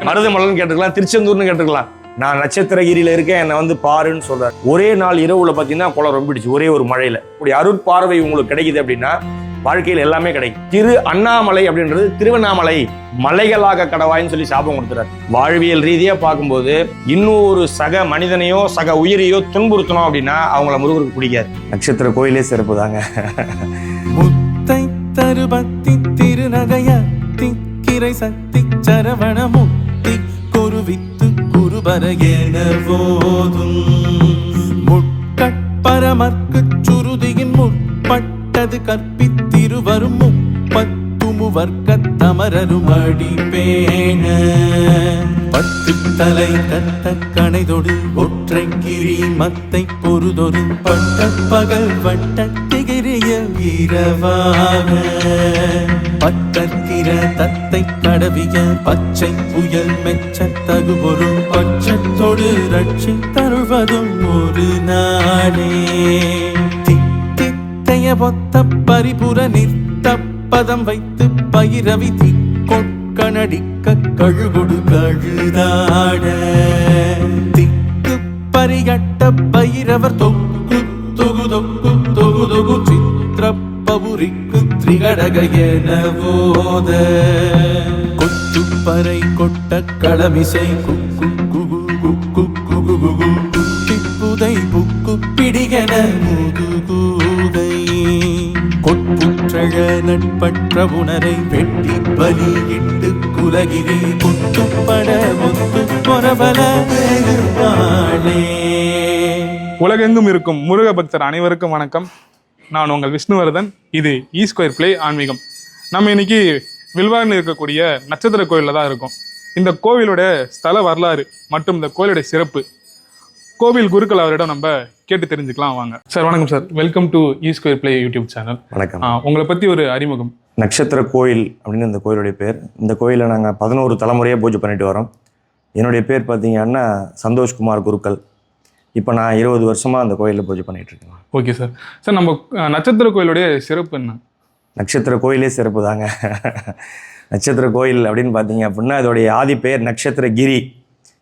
மருதமலைன்னு கேட்டுக்கலாம், திருச்செந்தூர்னு கேட்டுக்கலாம். நான் நட்சத்திரகிரியில இருக்கேன், என்னை வந்து பாருன்னு சொல்றாரு. ஒரே நாள் இரவுல பாத்தீங்கன்னா குளம் ரொம்பிடுச்சு, ஒரே ஒரு மழையில. இப்படி அருட்பார்வை உங்களுக்கு கிடைக்குது அப்படின்னா வாழ்க்கையில் எல்லாமே கிடைக்கும். திரு அண்ணாமலை அப்படின்றது திருவண்ணாமலை மலைகளாக கடவாயின்னு சொல்லி சாபம் கொடுத்துறாரு. வாழ்வியல் ரீதியா பார்க்கும்போது இன்னொரு சக மனிதனையோ சக உயிரையோ துன்புறுத்தணும் அப்படின்னா அவங்கள முருகருக்கு பிடிக்காது. நட்சத்திர கோயிலே சிறப்பு தாங்க. முத்தை தருபத்தி திருநகைய திக்கிரை சக்தி சரவண முக்தி குருவித்து குருபரகேன போதும் முட்கட்பரமர்க்கு சுருதியின் முற்பட்டது கற்பித்திருவரும் முப்பத்துமு வர்க்க தமரரும் அடிப்பேன பத்து தலை தத்த கணைதொடு ஒற்றை கிரி மத்தை பொருதொரு பட்ட பகல் வட்ட திகிரிய இரவாக பட்டற்கிற தத்தை கடவிய பச்சை புயல் மெச்ச தகுபொரு பட்சத்தொடு ரட்சி தருவதும் ஒரு நாடே தித்தைய பொத்த பரிபுர நிறுத்த பதம் வைத்து பயிரவி திக்கொட்கணடிக்க கழுகொடு கழுதாட திக்கு பரிகட்ட பைரவர் தொக்கு தொகு தொக்கு தொகு தொகு சித்திர பவுரிக்கு திரிகடக என போத கொத்துப்பறை கொட்ட களமிசை குக்கு குகு குக்கு குகு குகு குட்டிப்புதை புக்கு பிடிகன முதுகூதை கொட்புற்றழ நட்பற்ற உணரை வெட்டி பலி இட்டு குலகிரி குட்டுப்பட முத்து பொறவல பெருமாளே. உலகெங்கும் இருக்கும் முருக பக்தர் அனைவருக்கும் வணக்கம். நான் உங்கள் விஷ்ணுவர்தன். இது ஸ்கொயர் பிளே ஆன்மீகம். நம்ம இன்னைக்கு வில்வாரில் இருக்கக்கூடிய நட்சத்திர கோயிலில் தான் இருக்கோம். இந்த கோவிலோட ஸ்தல வரலாறு மற்றும் இந்த கோயிலோட சிறப்பு கோவில் குருக்கள் அவரிடம் நம்ம கேட்டு தெரிஞ்சுக்கலாம் வாங்க. சார் வணக்கம் sir, welcome to square play YouTube channel. வணக்கம். உங்களை பற்றி ஒரு அறிமுகம். நட்சத்திர கோயில் அப்படின்னு இந்த கோயிலுடைய பேர். இந்த கோயிலை நாங்கள் 11 தலைமுறையாக பூஜை பண்ணிட்டு வரோம். என்னுடைய பேர் பார்த்தீங்கன்னா சந்தோஷ்குமார் குருக்கள். இப்போ நான் 20 வருஷமாக அந்த கோயிலில் பூஜை பண்ணிட்டு இருக்கேன். Okay sir. சார் நம்ம நட்சத்திர கோயிலுடைய சிறப்பு என்ன? நட்சத்திர கோயிலே சிறப்பு தாங்க. நட்சத்திர கோயில் அப்படின்னு பார்த்தீங்க அப்படின்னா இதோடைய ஆதி பெயர் நட்சத்திரகிரி.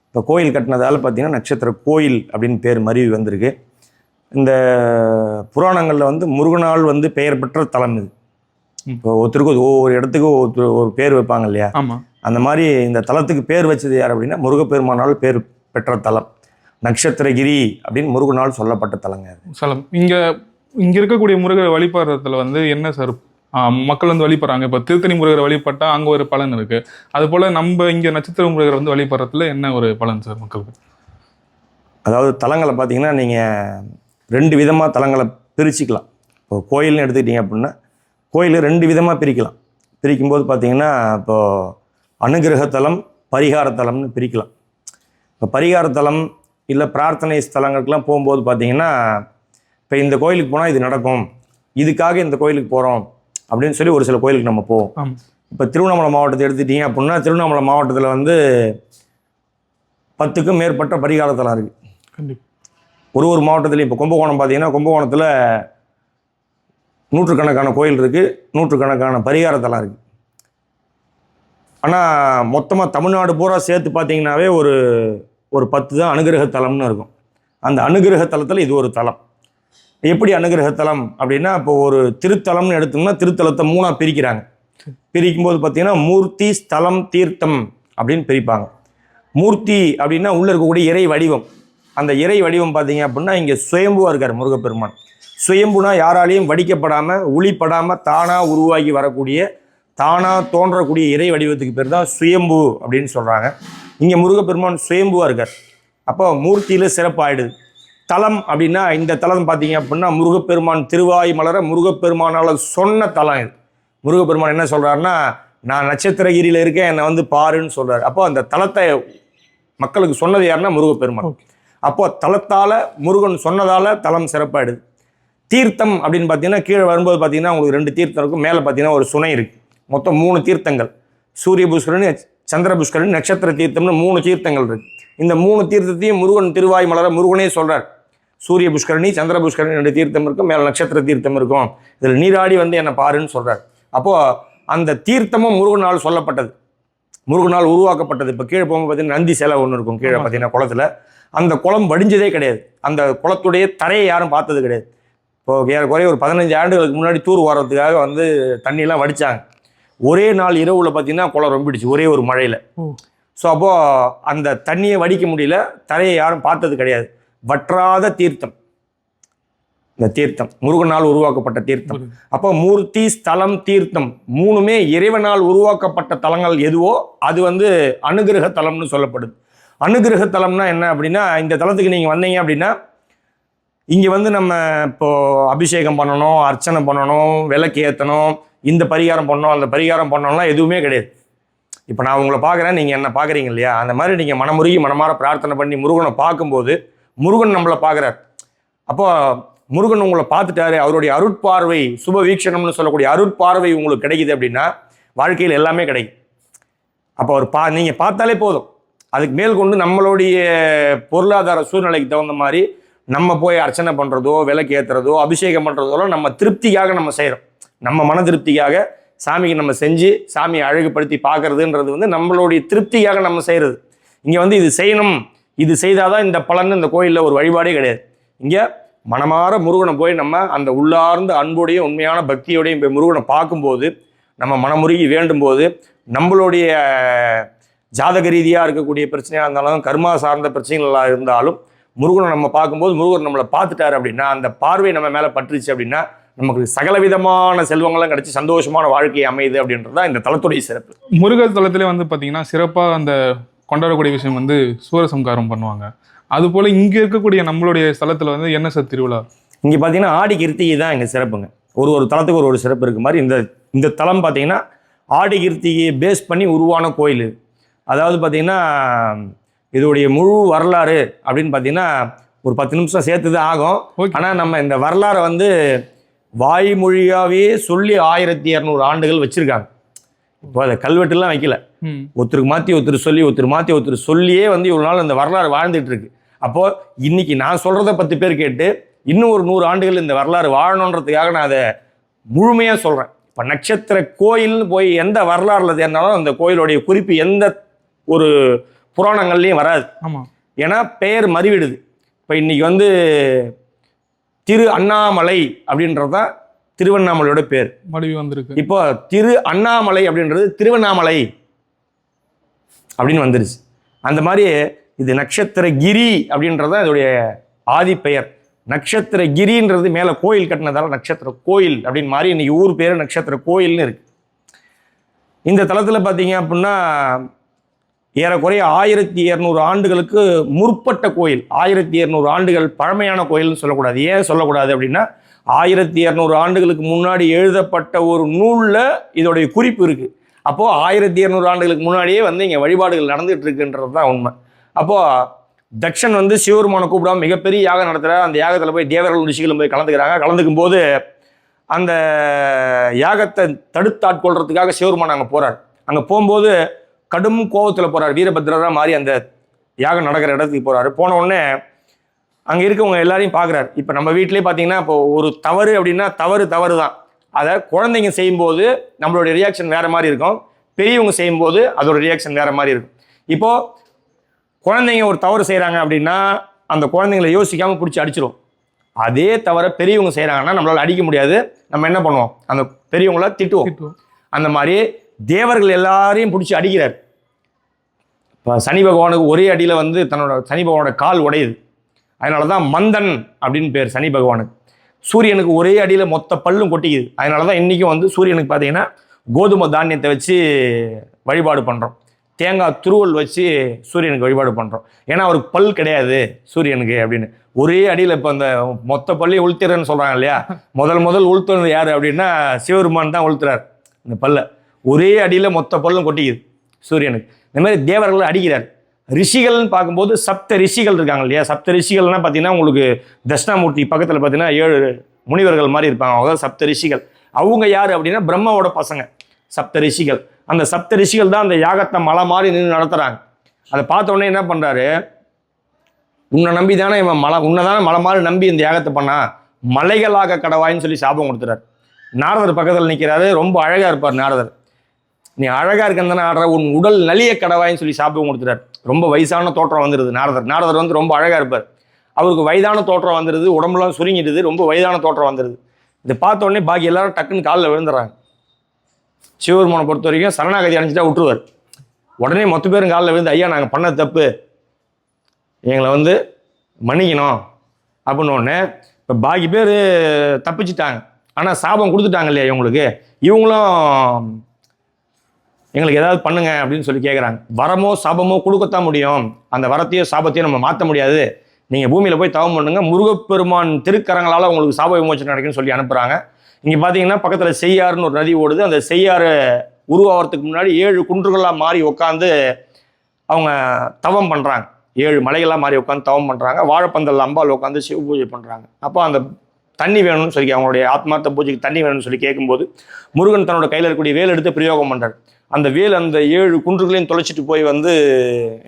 இப்போ கோயில் கட்டினதால பார்த்தீங்கன்னா நட்சத்திர கோயில் அப்படின்னு பேர் மருவி வந்திருக்கு. இந்த புராணங்களில் வந்து முருகனால் வந்து பெயர் பெற்ற தலம் இது. இப்போ ஒருத்தருக்கு ஒவ்வொரு இடத்துக்கு ஒரு பேர் வைப்பாங்க இல்லையா? ஆமாம். அந்த மாதிரி இந்த தலத்துக்கு பேர் வச்சது யார் அப்படின்னா முருகப்பெருமானால் பேர் பெற்ற தலம் நட்சத்திரகிரி அப்படின்னு முருகனால் சொல்லப்பட்ட தலங்க சலம். இங்கே இருக்கக்கூடிய முருகரை வழிபடுறதுல வந்து என்ன சார் மக்கள் வந்து வழிபடுறாங்க? இப்போ திருத்தணி முருகரை வழிபட்டா அங்கே ஒரு பலன் இருக்கு. அது போல நம்ம இங்கே நட்சத்திர முருகரை வந்து வழிபடுறதுல என்ன ஒரு பலன் சார் மக்களுக்கு? அதாவது தலங்களை பார்த்தீங்கன்னா நீங்கள் 2 விதமாக தலங்களை பிரிச்சுக்கலாம். இப்போ கோயில்னு எடுத்துக்கிட்டீங்க அப்படின்னா கோயில் 2 விதமாக பிரிக்கலாம். பிரிக்கும்போது பார்த்தீங்கன்னா இப்போது அனுகிரகத்தலம் பரிகாரத்தலம்னு பிரிக்கலாம். இப்போ பரிகாரத்தலம் இல்லை பிரார்த்தனை ஸ்தலங்களுக்கெல்லாம் போகும்போது பார்த்தீங்கன்னா இப்போ இந்த கோயிலுக்கு போனால் இது நடக்கும், இதுக்காக இந்த கோயிலுக்கு போகிறோம் அப்படின்னு சொல்லி ஒரு சில கோயிலுக்கு நம்ம போவோம். இப்போ திருவண்ணாமலை மாவட்டத்தை எடுத்துட்டீங்க அப்படின்னா திருவண்ணாமலை மாவட்டத்தில் வந்து 10க்கும் மேற்பட்ட பரிகாரத்தலம் இருக்குது. கண்டிப்பாக. ஒரு மாவட்டத்துலையும் இப்போ கும்பகோணம் பார்த்தீங்கன்னா கும்பகோணத்தில் 100கணக்கான கோயில் இருக்குது, 100கணக்கான பரிகாரத்தலம் இருக்குது. ஆனால் மொத்தமாக தமிழ்நாடு பூரா சேர்த்து பார்த்தீங்கன்னாவே ஒரு 10 தான் அனுகிரகத்தலம்னு இருக்கும். அந்த அனுகிரகத்தலத்தில் இது ஒரு தலம். எப்படி அனுகிரகத்தலம் அப்படின்னா இப்போ ஒரு திருத்தலம்னு எடுத்தோம்னா திருத்தலத்தை 3ஆக பிரிக்கிறாங்க. பிரிக்கும்போது பார்த்தீங்கன்னா மூர்த்தி ஸ்தலம் தீர்த்தம் அப்படின்னு பிரிப்பாங்க. மூர்த்தி அப்படின்னா உள்ளே இருக்கக்கூடிய இறை வடிவம். அந்த இறை வடிவம் பார்த்தீங்க அப்படின்னா இங்கே சுயம்புவாக இருக்கார் முருகப்பெருமான். சுயம்புனா யாராலையும் வடிக்கப்படாமல் ஒளிப்படாமல் தானாக உருவாகி வரக்கூடிய தானாக தோன்றக்கூடிய இறை வடிவத்துக்கு பேர் தான் சுயம்பு அப்படின்னு சொல்கிறாங்க. இங்கே முருகப்பெருமான் சுயம்புவாக இருக்கார். அப்போ மூர்த்தியில் சிறப்பாயிடுது. தலம் அப்படின்னா இந்த தலம் பார்த்தீங்க அப்படின்னா முருகப்பெருமான் திருவாய் மலர முருகப்பெருமானால் சொன்ன தலம் இது. முருகப்பெருமான் என்ன சொல்கிறாருன்னா நான் நட்சத்திரகிரியில் இருக்கேன், என்னை வந்து பாருன்னு சொல்கிறார். அப்போ அந்த தலத்தை மக்களுக்கு சொன்னது யாருன்னா முருகப்பெருமான். அப்போ தலத்தால் முருகன் சொன்னதால் தலம் சிறப்பாயிடுது. தீர்த்தம் அப்படின்னு பார்த்தீங்கன்னா கீழே வரும்போது பார்த்தீங்கன்னா உங்களுக்கு 2 தீர்த்தம் இருக்கும், மேலே பார்த்தீங்கன்னா ஒரு சுனை இருக்குது. மொத்தம் 3 தீர்த்தங்கள், சூரிய புஷ்கரணி சந்திர புஷ்கரணி நட்சத்திர தீர்த்தம்னு 3 தீர்த்தங்கள் இருக்குது. இந்த 3 தீர்த்தத்தையும் முருகன் திருவாய் மலர முருகனே சொல்கிறார். சூரிய புஷ்கரணி சந்திர புஷ்கரணி 2 தீர்த்தம் இருக்கும், மேலே நட்சத்திர தீர்த்தம் இருக்கும், இதில் நீராடி வந்து என்னை பாருன்னு சொல்கிறார். அப்போது அந்த தீர்த்தமும் முருகனால் சொல்லப்பட்டது. முருகனால் உருவாக்கப்பட்டது. இப்போ கீழே போகும்போது பார்த்தீங்கன்னா நந்தி சிலை ஒன்று இருக்கும் கீழே பார்த்தீங்கன்னா குளத்துல. அந்த குளம் வடிஞ்சதே கிடையாது. அந்த குளத்துடைய தரையை யாரும் பார்த்தது கிடையாது. இப்போ ஏறக்குறைய ஒரு 15 ஆண்டுகளுக்கு முன்னாடி தூர் வாரத்துக்காக வந்து தண்ணியெல்லாம் வடித்தாங்க. ஒரே நாள் இரவுல பார்த்தீங்கன்னா குளம் ரொம்பிடுச்சு ஒரே ஒரு மழையில். ஸோ அப்போது அந்த தண்ணியை வடிக்க முடியல, தரையை யாரும் பார்த்தது கிடையாது. வற்றாத தீர்த்தம் இந்த தீர்த்தம், முருகனால் உருவாக்கப்பட்ட தீர்த்தம். அப்போ மூர்த்தி, ஸ்தலம், தீர்த்தம் மூணுமே இறைவனால் உருவாக்கப்பட்ட தலங்கள் எதுவோ அது வந்து அனுகிரக தலம்னு சொல்லப்படுது. அனுகிரக தலம்னா என்ன அப்படின்னா, இந்த தலத்துக்கு நீங்கள் வந்தீங்க அப்படின்னா இங்கே வந்து நம்ம இப்போ அபிஷேகம் பண்ணணும், அர்ச்சனை பண்ணணும், விளக்கு ஏற்றணும், இந்த பரிகாரம் பண்ணணும், அந்த பரிகாரம் பண்ணணும்லாம் எதுவுமே கிடையாது. இப்போ நான் உங்களை பார்க்குறேன், நீங்கள் என்ன பார்க்குறீங்க இல்லையா, அந்த மாதிரி நீங்கள் மனமுருகி மனமாற பிரார்த்தனை பண்ணி முருகனை பார்க்கும்போது முருகன் நம்மளை பார்க்குறார். அப்போ முருகன் உங்களை பார்த்துட்டாரு, அவருடைய அருட்பார்வை, சுப வீக்ஷணம்னு சொல்லக்கூடிய அருட்பார்வை உங்களுக்கு கிடைக்குது அப்படின்னா வாழ்க்கையில் எல்லாமே கிடைக்கும். அப்போ அவர் நீங்கள் பார்த்தாலே போதும். அதுக்கு மேல் கொண்டு நம்மளுடைய பொருளாதார சூழ்நிலைக்கு தகுந்த மாதிரி நம்ம போய் அர்ச்சனை பண்ணுறதோ, விளக்கு ஏற்றுறதோ, அபிஷேகம் பண்ணுறதோ நம்ம திருப்திக்காக நம்ம செய்கிறோம். நம்ம மன திருப்திக்காக சாமிக்கு நம்ம செஞ்சு சாமியை அழகுபடுத்தி பார்க்கறதுன்றது வந்து நம்மளுடைய திருப்திக்காக நம்ம செய்கிறது. இங்கே வந்து இது செய்யணும், இது செய்தாதான் இந்த பலன் இந்த கோயிலில் ஒரு வழிபாடே கிடையாது. இங்கே மனமாற முருகனை போய் நம்ம அந்த உள்ளார்ந்த அன்புடைய உண்மையான பக்தியோடையும் போய் முருகனை பார்க்கும்போது, நம்ம மனமுருகி வேண்டும் போது, நம்மளுடைய ஜாதக ரீதியாக இருக்கக்கூடிய பிரச்சனையாக இருந்தாலும், கர்மா சார்ந்த பிரச்சனைகளாக இருந்தாலும், முருகனை நம்ம பார்க்கும்போது முருகன் நம்மளை பார்த்துட்டாரு அப்படின்னா, அந்த பார்வை நம்ம மேலே பற்றுச்சு அப்படின்னா நமக்கு சகலவிதமான செல்வங்களும் கிடைச்சி சந்தோஷமான வாழ்க்கையை அமையுது அப்படின்றது தான் இந்த தலத்துடைய சிறப்பு. முருகர் தலத்திலே வந்து பார்த்தீங்கன்னா சிறப்பாக அந்த கொண்டாடக்கூடிய விஷயம் வந்து சூரசம்காரம் பண்ணுவாங்க. அதுபோல் இங்கே இருக்கக்கூடிய நம்மளுடைய ஸ்தலத்தில் வந்து என்ன சார் திருவிழா? இங்கே பார்த்தீங்கன்னா ஆடி கிருத்திகை தான் இங்கே சிறப்புங்க. ஒரு தலத்துக்கு ஒரு சிறப்பு இருக்கு மாதிரி இந்த தலம் பார்த்தீங்கன்னா ஆடி கிருத்திகையை பேஸ் பண்ணி உருவான கோயில். அதாவது பார்த்தீங்கன்னா இதோடைய முழு வரலாறு அப்படின்னு பார்த்தீங்கன்னா ஒரு 10 நிமிஷம் சேர்த்து தான் ஆகும். ஆனால் நம்ம இந்த வரலாறை வந்து வாய்மொழியாகவே சொல்லி 1200 ஆண்டுகள் வச்சுருக்காங்க. இப்போ அதை கல்வெட்டுலாம் வைக்கல, ஒருத்தருக்கு மாற்றி ஒருத்தர் சொல்லி ஒருத்தர் சொல்லியே வந்து இவ்வளோ நாள் இந்த வரலாறு வாழ்ந்துட்டு இருக்கு. அப்போது இன்னைக்கு நான் சொல்கிறத 10 பேர் கேட்டு இன்னும் ஒரு 100 ஆண்டுகள் இந்த வரலாறு வாழணுன்றதுக்காக நான் அதை முழுமையாக சொல்கிறேன். இப்போ நட்சத்திர கோயில்னு போய் எந்த வரலாறுல தேர்னாலும் அந்த கோயிலுடைய குறிப்பு எந்த ஒரு புராணங்கள்லையும் வராது. ஆமாம், ஏன்னா பெயர் மறிவிடுது. இப்போ இன்னைக்கு வந்து திரு அண்ணாமலை அப்படின்றது தான் திருவண்ணாமலையோட பேர் மறுபடியும் வந்திருக்கு. இப்போ திரு அண்ணாமலை அப்படின்றது திருவண்ணாமலை அப்படின்னு வந்துருச்சு. அந்த மாதிரி இது நட்சத்திரகிரி அப்படின்றதான் இதோடைய ஆதி பெயர். நட்சத்திரகிரின்றது மேலே கோயில் கட்டினதால நட்சத்திர கோயில் அப்படின்னு மாதிரி இன்னைக்கு ஊர் பேர் நட்சத்திர கோயில்னு இருக்கு. இந்த தலத்தில் பார்த்தீங்க அப்படின்னா ஏறக்குறைய 1200 ஆண்டுகளுக்கு முற்பட்ட கோயில். 1200 ஆண்டுகள் பழமையான கோயில்னு சொல்லக்கூடாது. ஏன் சொல்லக்கூடாது அப்படின்னா 1200 ஆண்டுகளுக்கு முன்னாடி எழுதப்பட்ட ஒரு நூலில் இதோடைய குறிப்பு இருக்குது. அப்போது 1200 ஆண்டுகளுக்கு முன்னாடியே வந்து இங்கே வழிபாடுகள் நடந்துகிட்டு இருக்குன்றது தான் உண்மை. அப்போது தக்ஷன் வந்து சிவபெருமானை கூப்பிடாம மிகப்பெரிய யாகம் நடத்துகிறார். அந்த யாகத்தில் போய் தேவர்கள் ரிஷிகளும் போய் கலந்துக்கிறாங்க. கலந்துக்கும் போது அந்த யாகத்தை தடுத்தாட்கொள்றதுக்காக சிவபெருமான் அங்கே போகிறார். அங்கே போகும்போது கடும் கோபத்தில் போகிறார். வீரபத்ரராக மாறி அந்த யாகம் நடக்கிற இடத்துக்கு போகிறாரு. போன உடனே அங்கே இருக்கவங்க எல்லாரையும் பார்க்குறாரு. இப்போ நம்ம வீட்டிலே பார்த்தீங்கன்னா இப்போ ஒரு தவறு அப்படின்னா தவறு தான். அதை குழந்தைங்க செய்யும்போது நம்மளுடைய ரியாக்ஷன் வேறு மாதிரி இருக்கும், பெரியவங்க செய்யும்போது அதோட ரியாக்ஷன் வேறு மாதிரி இருக்கும். இப்போது குழந்தைங்க ஒரு தவறு செய்கிறாங்க அப்படின்னா அந்த குழந்தைங்களை யோசிக்காமல் பிடிச்சி அடிச்சிடும். அதே தவிர பெரியவங்க செய்கிறாங்கன்னா நம்மளால் அடிக்க முடியாது. நம்ம என்ன பண்ணுவோம், அந்த பெரியவங்கள திட்டுவோம். அந்த மாதிரி தேவர்கள் எல்லாரையும் பிடிச்சி அடிக்கிறார். இப்போ சனி பகவானுக்கு ஒரே அடியில் வந்து தன்னோட சனி பகவானோட கால் உடையுது. அதனால தான் மந்தன் அப்படின்னு பேர் சனி பகவானுக்கு. சூரியனுக்கு ஒரே அடியில் மொத்த பல்லும் கொட்டிக்குது. அதனால தான் இன்றைக்கும் வந்து சூரியனுக்கு பார்த்தீங்கன்னா கோதுமை தானியத்தை வச்சு வழிபாடு பண்ணுறோம். தேங்காய் துருவல் வச்சு சூரியனுக்கு வழிபாடு பண்ணுறோம். ஏன்னா அவருக்கு பல் கிடையாது சூரியனுக்கு அப்படின்னு. ஒரே அடியில் இப்போ அந்த மொத்த பல்லையும் உளுத்துறன்னு சொல்கிறாங்க இல்லையா, முதல் உளுத்துறது யார் அப்படின்னா சிவபெருமான் தான் உளுத்துறார். இந்த பல்லை ஒரே அடியில் மொத்த பல்லும் கொட்டிக்குது சூரியனுக்கு. இந்த மாதிரி தேவர்களை அடிக்கிறார். ரிஷிகள்னு பார்க்கும்போது சப்த ரிஷிகள் இருக்காங்க இல்லையா. சப்த ரிஷிகள்னால் பார்த்தீங்கன்னா உங்களுக்கு தட்சிணாமூர்த்தி பக்கத்தில் பார்த்தீங்கன்னா 7 முனிவர்கள் மாதிரி இருப்பாங்க. அவங்க சப்த ரிஷிகள். அவங்க யார் அப்படின்னா பிரம்மாவோட பசங்க சப்த ரிஷிகள். அந்த சப்த ரிஷிகள் தான் அந்த யாகத்தை மலை மாதிரி நின்று நடத்துகிறாங்க. அதை பார்த்த உடனே என்ன பண்ணுறாரு, உன்னை நம்பி தானே இவன் உன்னை தானே மலை மாதிரி நம்பி இந்த யாகத்தை பண்ணா, மலைகளாக கடவாயின்னு சொல்லி சாபம் கொடுத்துறாரு. நாரதர் பக்கத்தில் நிற்கிறாரு. ரொம்ப அழகாக இருப்பார் நாரதர். நீ அழகா இருக்கந்தானே ஆடுற, உன் உடல் நலிய கடவாயின்னு சொல்லி சாப்பிட்டு கொடுத்துறாரு. ரொம்ப வயசான தோற்றம் வந்துடுது. நாரதர் வந்து ரொம்ப அழகா இருப்பார். அவருக்கு வயதான தோற்றம் வந்துடுது, உடம்புலாம் சுருங்கிடுது, ரொம்ப வயதான தோற்றம் வந்துடுது. இதை பார்த்த உடனே பாக்கி எல்லாரும் டக்குன்னு காலில் விழுந்துடுறாங்க. சிவபெருமானை பொறுத்த வரைக்கும் சரணாகதி அடைஞ்சிட்டா விட்டுருவார். உடனே மொத்த பேரும் காலில் விழுந்து, ஐயா நாங்கள் பண்ண தப்பு, எங்களை வந்து மன்னிக்கணும் அப்படின்னு ஒன்று. இப்போ பாக்கி பேர் தப்பிச்சிட்டாங்க, ஆனால் சாபம் கொடுத்துட்டாங்க இல்லையா இவங்களுக்கு, இவங்களும் எங்களுக்கு ஏதாவது பண்ணுங்க அப்படின்னு சொல்லி கேட்குறாங்க. வரமோ சாபமோ கொடுக்கத்தான் முடியும், அந்த வரத்தையோ சாபத்தையோ நம்ம மாற்ற முடியாது, நீங்கள் பூமியில் போய் தவம் பண்ணுங்க, முருகப்பெருமான் திருக்கரங்களால் உங்களுக்கு சாப விமோச்சனம் நடக்குன்னு சொல்லி அனுப்புகிறாங்க. இங்கே பார்த்தீங்கன்னா பக்கத்தில் செய்யாறுன்னு ஒரு நதி ஓடுது. அந்த செய்யாறு உருவாகிறதுக்கு முன்னாடி 7 குன்றுகளாக மாறி உட்காந்து அவங்க தவம் பண்ணுறாங்க. 7 மலைகளாக மாறி உட்காந்து தவம் பண்ணுறாங்க. வாழைப்பந்தல் அம்பாள் உட்காந்து சிவ பூஜை பண்ணுறாங்க. அப்போ அந்த தண்ணி வேணும்னு சொல்லி, அவங்களுடைய ஆத்மார்த்த பூஜைக்கு தண்ணி வேணும்னு சொல்லி கேட்கும்போது முருகன் தன்னோட கையில் இருக்கக்கூடிய வேல் எடுத்து பிரயோகம் பண்ணுறாரு. அந்த வேல் அந்த 7 குன்றுகளையும் தொலைச்சிட்டு போய் வந்து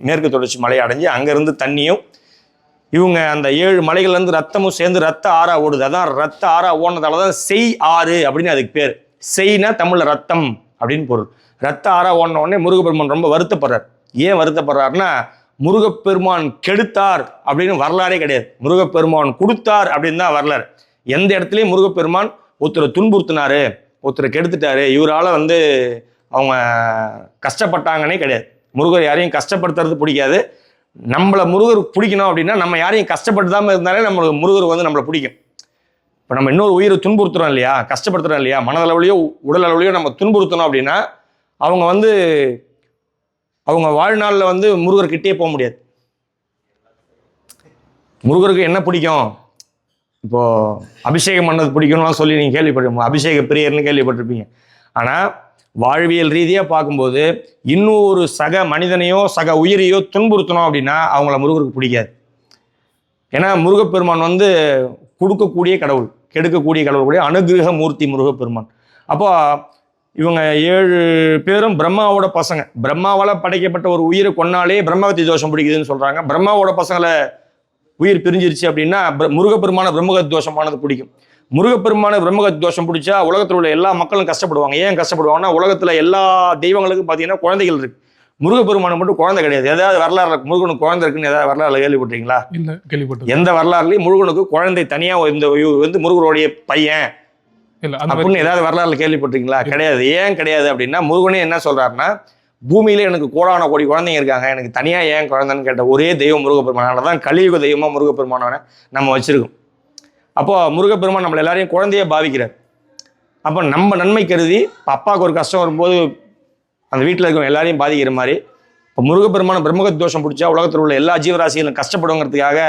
மேற்கு தொடர்ச்சி மலையை அடைஞ்சு அங்கேருந்து தண்ணியும் இவங்க அந்த 7 மலைகள்லேருந்து ரத்தமும் சேர்ந்து ரத்த ஆறா ஓடுது. அதான் ரத்த ஆறா ஓடினதால தான் செய் ஆறு அப்படின்னு அதுக்கு பேர். செய்னா தமிழில் ரத்தம் அப்படின்னு பொருள். ரத்த ஆறா ஓடின உடனே முருகப்பெருமான் ரொம்ப வருத்தப்படுறார். ஏன் வருத்தப்படுறாருன்னா, முருகப்பெருமான் கெடுத்தார் அப்படின்னு வரலாறே கிடையாது, முருகப்பெருமான் கொடுத்தார் அப்படின்னு தான் வரலாறு. எந்த இடத்துலையும் முருகப்பெருமான் ஒருத்தரை துன்புறுத்தினாரு, ஒருத்தரை கெடுத்துட்டாரு, இவரால் வந்து அவங்க கஷ்டப்பட்டாங்கன்னே கிடையாது. முருகர் யாரையும் கஷ்டப்படுத்துறது பிடிக்காது. நம்மளை முருகர் பிடிக்கணும் அப்படின்னா நம்ம யாரையும் கஷ்டப்படுத்தாமல் இருந்தாலே நம்மளுக்கு முருகர் வந்து நம்மளை பிடிக்கும். இப்போ நம்ம இன்னொரு உயிரை துன்புறுத்துறோம் இல்லையா, கஷ்டப்படுத்துறோம் இல்லையா, மனதளவுலையோ உடல் அளவுலையோ நம்ம துன்புறுத்தணும் அப்படின்னா அவங்க வந்து அவங்க வாழ்நாளில் வந்து முருகர்கிட்டே போக முடியாது. முருகருக்கு என்ன பிடிக்கும், இப்போது அபிஷேகம் பண்ணது பிடிக்கணும்லாம் சொல்லி நீங்கள் கேள்விப்பட்டிருப்பீங்க, அபிஷேக பிரியர்னு கேள்விப்பட்டிருப்பீங்க. ஆனால் வாழ்வியல் ரீதியாக பார்க்கும்போது இன்னொரு சக மனிதனையோ சக உயிரையோ துன்புறுத்தணும் அப்படின்னா அவங்கள முருகருக்கு பிடிக்காது. ஏன்னா முருகப்பெருமான் வந்து கொடுக்கக்கூடிய கடவுள், கெடுக்கக்கூடிய கடவுள் கூட அனுகிரக மூர்த்தி முருகப்பெருமான். அப்போ இவங்க 7 பேரும் பிரம்மாவோட பசங்க. பிரம்மாவால் படைக்கப்பட்ட ஒரு உயிரை கொன்னாலே பிரம்மகத்தி தோஷம் பிடிக்குதுன்னு சொல்கிறாங்க. பிரம்மாவோட பசங்களை உயிர் பிரிஞ்சிருச்சு அப்படின்னா முருகப்பெருமான பிரம்மகத்தி தோஷமானது பிடிக்கும். முருகப்பெருமான பிரம்மகத்தி தோஷம் பிடிச்சா உலகத்தில் உள்ள எல்லா மக்களும் கஷ்டப்படுவாங்க. ஏன் கஷ்டப்படுவாங்கன்னா, உலகத்தில் எல்லா தெய்வங்களுக்கும் பார்த்தீங்கன்னா குழந்தைகள் இருக்கு, முருகப்பெருமானுக்கு மட்டும் குழந்தை கிடையாது. ஏதாவது வரலாறு முருகனுக்கு குழந்தை இருக்குன்னு ஏதாவது வரலாறு கேள்விப்பட்டீங்களா? இல்லை, கேள்விப்பட்டேன். எந்த வரலாறுலையும் முருகனுக்கு குழந்தை தனியாக இந்த வந்து முருகனுடைய பையன் அப்படின்னு ஏதாவது வரலாறுல கேள்விப்பட்டிருக்கீங்களா? கிடையாது. ஏன் கிடையாது அப்படின்னா, முருகனே என்ன சொல்றாருன்னா, பூமியில எனக்கு கோடான கோடி குழந்தைங்க இருக்காங்க, எனக்கு தனியா ஏன் குழந்தைன்னு கேட்ட ஒரே தெய்வம் முருகப்பெருமானால தான் கலியுக தெய்வமா முருகப்பெருமானவனை நம்ம வச்சிருக்கோம். அப்போ முருகப்பெருமான் நம்மளை எல்லாரையும் குழந்தைய பாவிக்கிறார். அப்போ நம்ம நன்மை கருதி அப்பாவுக்கு ஒரு கஷ்டம் வரும்போது அந்த வீட்டில் இருக்கிற எல்லாரையும் பாதிக்கிற மாதிரி இப்போ முருகப்பெருமான பிரம்மகத்தி தோஷம் பிடிச்சா உலகத்தில் உள்ள எல்லா ஜீவராசிகளும் கஷ்டப்படுங்கிறதுக்காக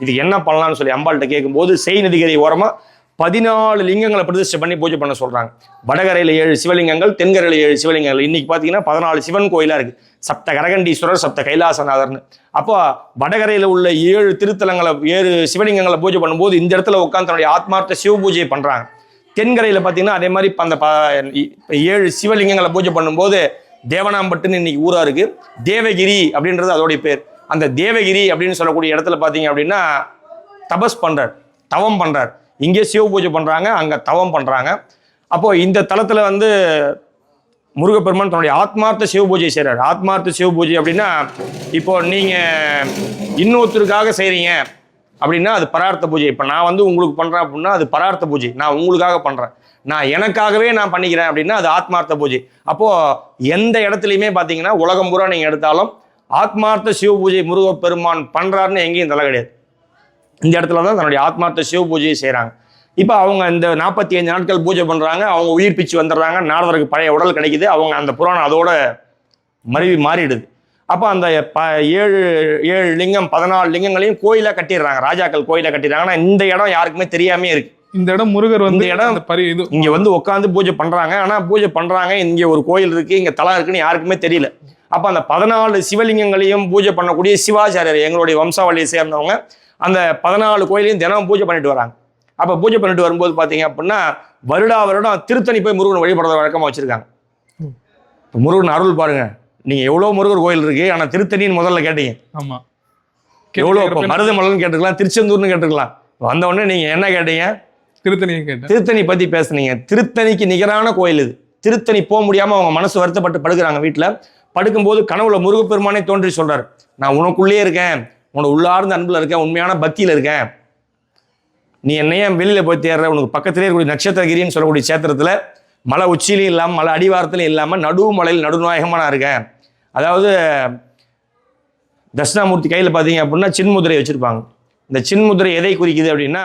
இதுக்கு என்ன பண்ணலாம்னு சொல்லி அம்பாள்கிட்ட கேட்கும்போது செய் நதிகரை ஓரமாக 14 லிங்கங்களை பிரதிஷ்டை பண்ணி பூஜை பண்ண சொல்கிறாங்க. வடகரையில் 7 சிவலிங்கங்கள், தென்கரையில் 7 சிவலிங்கங்கள். இன்னைக்கு பார்த்தீங்கன்னா 14 சிவன் கோயிலாக இருக்குது. சப்த கரகண்டீஸ்வரர், சப்த கைலாசநாதர்னு. அப்போ வடகரையில் உள்ள 7 திருத்தலங்களை 7 சிவலிங்கங்களை பூஜை பண்ணும்போது இந்த இடத்துல உட்காந்து தன்னுடைய ஆத்மார்த்த சிவ பூஜையை பண்ணுறாங்க. தென்கரையில் பார்த்தீங்கன்னா அதே மாதிரி அந்த 7 சிவலிங்கங்களை பூஜை பண்ணும்போது தேவனாம்பட்டுன்னு இன்னைக்கு ஊராக இருக்குது. தேவகிரி அப்படின்றது அதோடைய பேர். அந்த தேவகிரி அப்படின்னு சொல்லக்கூடிய இடத்துல பார்த்தீங்க அப்படின்னா தபஸ் பண்ணுறார், தவம் பண்ணுறார். இங்கே சிவ பூஜை பண்ணுறாங்க, அங்கே தவம் பண்ணுறாங்க. அப்போது இந்த தலத்தில் வந்து முருகப்பெருமான் தன்னுடைய ஆத்மார்த்த சிவ பூஜை செய்கிறார். ஆத்மார்த்த சிவ பூஜை அப்படின்னா, இப்போ நீங்கள் இன்னொருத்தருக்காக செய்கிறீங்க அப்படின்னா அது பரார்த்த பூஜை. இப்போ நான் வந்து உங்களுக்கு பண்ணுறேன் அப்படின்னா அது பரார்த்த பூஜை, நான் உங்களுக்காக பண்ணுறேன். நான் எனக்காகவே நான் பண்ணிக்கிறேன் அப்படின்னா அது ஆத்மார்த்த பூஜை. அப்போது எந்த இடத்துலையுமே பார்த்தீங்கன்னா உலகம் பூரா நீங்கள் எடுத்தாலும் ஆத்மார்த்த சிவ பூஜை முருகப்பெருமான் பண்ணுறாருன்னு எங்கேயும் தலை கிடையாது. இந்த இடத்துல தான் தன்னுடைய ஆத்மார்த்த சிவ பூஜையை செய்கிறாங்க. இப்போ அவங்க இந்த 45 நாட்கள் பூஜை பண்ணுறாங்க. அவங்க உயிர் பிச்சு வந்துடுறாங்க. நாரதருக்கு பழைய உடல் கிடைக்குது. அவங்க அந்த புராணம் அதோட மாறிடுது. அப்போ அந்த 7 லிங்கம் 14 லிங்கங்களையும் கோயிலாக கட்டிடுறாங்க. ராஜாக்கள் கோயிலாக கட்டிடுறாங்க. ஆனால் இந்த இடம் யாருக்குமே தெரியாமே இருக்கு. இந்த இடம் முருகர் வந்து இந்த இடம் இங்கே வந்து உட்காந்து பூஜை பண்ணுறாங்க. ஆனால் பூஜை பண்ணுறாங்க, இங்கே ஒரு கோயில் இருக்குது, இங்கே தலம் இருக்குன்னு யாருக்குமே தெரியல. அப்போ அந்த 14 சிவலிங்கங்களையும் பூஜை பண்ணக்கூடிய சிவாச்சாரியர் எங்களுடைய வம்சாவளியை சேர்ந்தவங்க அந்த 14 கோயிலையும் தினமும் பூஜை பண்ணிட்டு வராங்க. அப்போ பூஜை பண்ணிட்டு வரும்போது பார்த்தீங்க அப்படின்னா வருடம் திருத்தணி போய் முருகன் வழிபடுறத வழக்கமாக வச்சுருக்காங்க. இப்போ முருகன் அருள் பாருங்க, நீங்கள் எவ்வளோ முருகர் கோயில் இருக்கு, ஆனால் திருத்தணின்னு முதல்ல கேட்டீங்க. ஆமாம், எவ்வளோ இப்போ மருதமலைன்னு கேட்டுக்கலாம், திருச்செந்தூர்னு கேட்டுக்கலாம். வந்த உடனே நீங்கள் என்ன கேட்டீங்க? திருத்தணியை கேட்டேன். திருத்தணி பற்றி பேசுனீங்க. திருத்தணிக்கு நிகரான கோயில் இது. திருத்தணி போக முடியாமல் அவங்க மனசு வருத்தப்பட்டு படுக்கிறாங்க வீட்டில். படுக்கும்போது கனவுல முருகப்பெருமானே தோன்றி சொல்றார், நான் உனக்குள்ளே இருக்கேன், உனக்கு உள்ளார்ந்த அன்பில் இருக்கேன், உண்மையான பக்தியில் இருக்கேன், நீ என்னையே வெளியில் போய் தேடுற, உனக்கு பக்கத்திலே இருக்கக்கூடிய நட்சத்திரகிரின்னு சொல்லக்கூடிய சேத்திரத்தில் மலை உச்சியிலையும் இல்லாமல் மலை அடிவாரத்துலையும் இல்லாமல் நடுமலையில் நடுநாயகமாக நான் இருக்கேன். அதாவது தட்சிணாமூர்த்தி கையில் பார்த்தீங்க அப்படின்னா சின்முதிரை வச்சுருப்பாங்க. இந்த சின்முதிரை எதை குறிக்குது அப்படின்னா